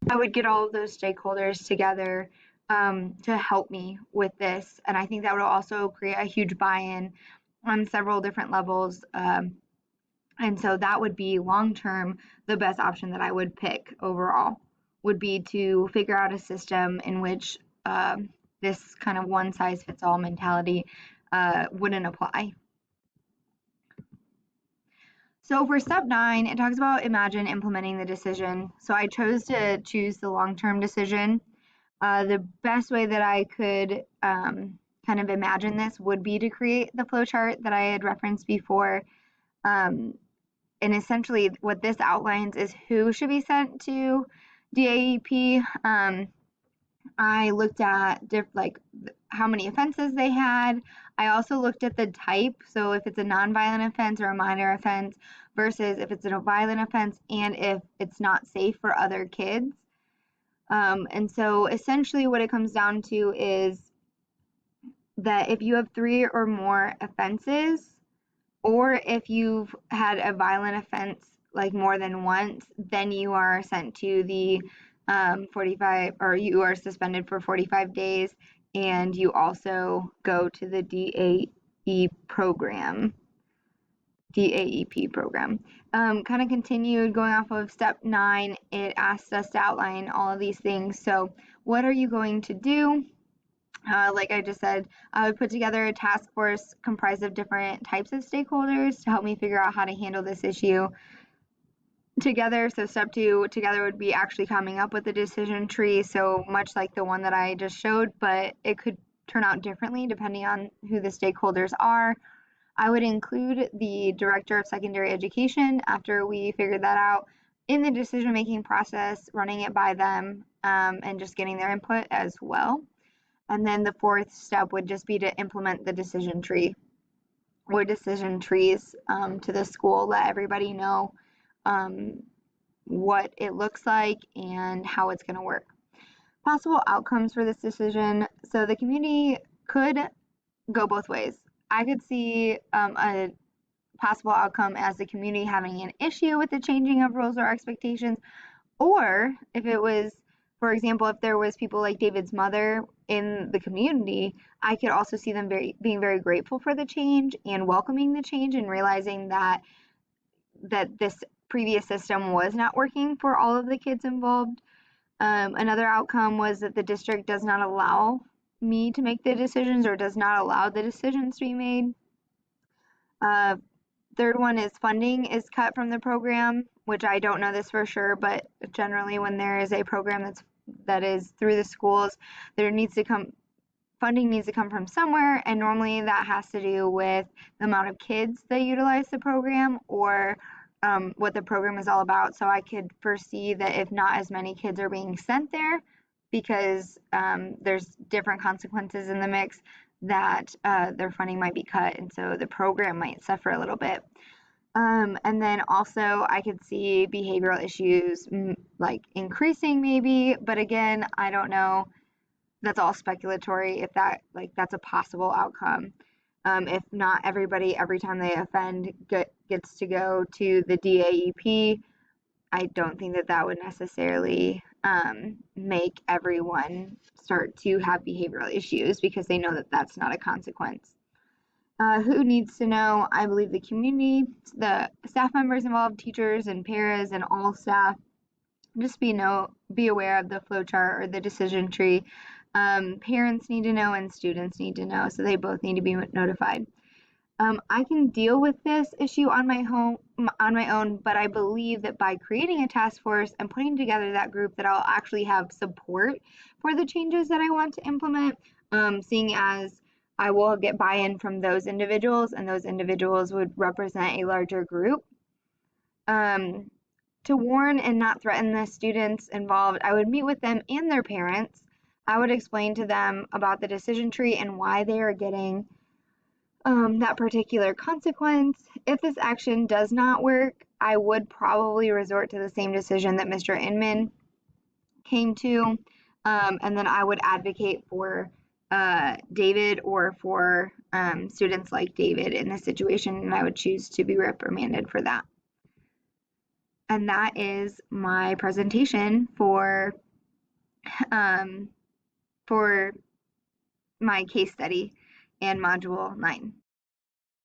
I would get all of those stakeholders together to help me with this. And I think that would also create a huge buy-in on several different levels. And so that would be long term the best option that I would pick overall would be to figure out a system in which this kind of one size fits all mentality wouldn't apply. So for step 9, it talks about imagine implementing the decision. So I chose to choose the long term decision. The best way that I could kind of imagine this would be to create the flowchart that I had referenced before. Um, and essentially, what this outlines is who should be sent to DAEP. I looked at like how many offenses they had. I also looked at the type, so if it's a nonviolent offense or a minor offense versus if it's a violent offense and if it's not safe for other kids. And so essentially what it comes down to is that if you have 3 or more offenses, or if you've had a violent offense like more than once, then you are sent to the 45, or you are suspended for 45 days, and you also go to the program, DAEP program. Kind of continued going off of step 9, it asked us to outline all of these things. So, what are you going to do? Like I just said, I would put together a task force comprised of different types of stakeholders to help me figure out how to handle this issue together. So step 2 together would be actually coming up with a decision tree, so much like the one that I just showed, but it could turn out differently depending on who the stakeholders are. I would include the director of secondary education after we figured that out in the decision making process, running it by them, and just getting their input as well. And then the fourth step would just be to implement the decision tree or decision trees to the school, let everybody know um, what it looks like and how it's going to work. Possible outcomes for this decision. So the community could go both ways. I could see a possible outcome as the community having an issue with the changing of rules or expectations, or if it was, for example, if there was people like David's mother in the community, I could also see them being very grateful for the change and welcoming the change and realizing that this previous system was not working for all of the kids involved. Another outcome was that the district does not allow me to make the decisions or does not allow the decisions to be made. Uh, Third one is funding is cut from the program, which I don't know this for sure, but generally when there is a program that is through the schools, there needs to come funding needs to come from somewhere, and normally that has to do with the amount of kids that utilize the program or what the program is all about. So I could foresee that if not as many kids are being sent there, because there's different consequences in the mix, that their funding might be cut, and so the program might suffer a little bit. And then also I could see behavioral issues like increasing maybe, but again, I don't know. That's all speculatory if that's a possible outcome. If not everybody every time they offend gets to go to the DAEP, I don't think that would necessarily make everyone start to have behavioral issues because they know that that's not a consequence. Who needs to know? I believe the community, the staff members involved, teachers and paras and all staff. Just be aware of the flowchart or the decision tree. Parents need to know and students need to know, so they both need to be notified. I can deal with this issue on my own, but I believe that by creating a task force and putting together that group, that I'll actually have support for the changes that I want to implement. Seeing as I will get buy-in from those individuals, and those individuals would represent a larger group. To warn and not threaten the students involved, I would meet with them and their parents. I would explain to them about the decision tree and why they are getting that particular consequence. If this action does not work, I would probably resort to the same decision that Mr. Inman came to, and then I would advocate for David or for students like David in this situation, and I would choose to be reprimanded for that. And that is my presentation um, for my case study and module 9.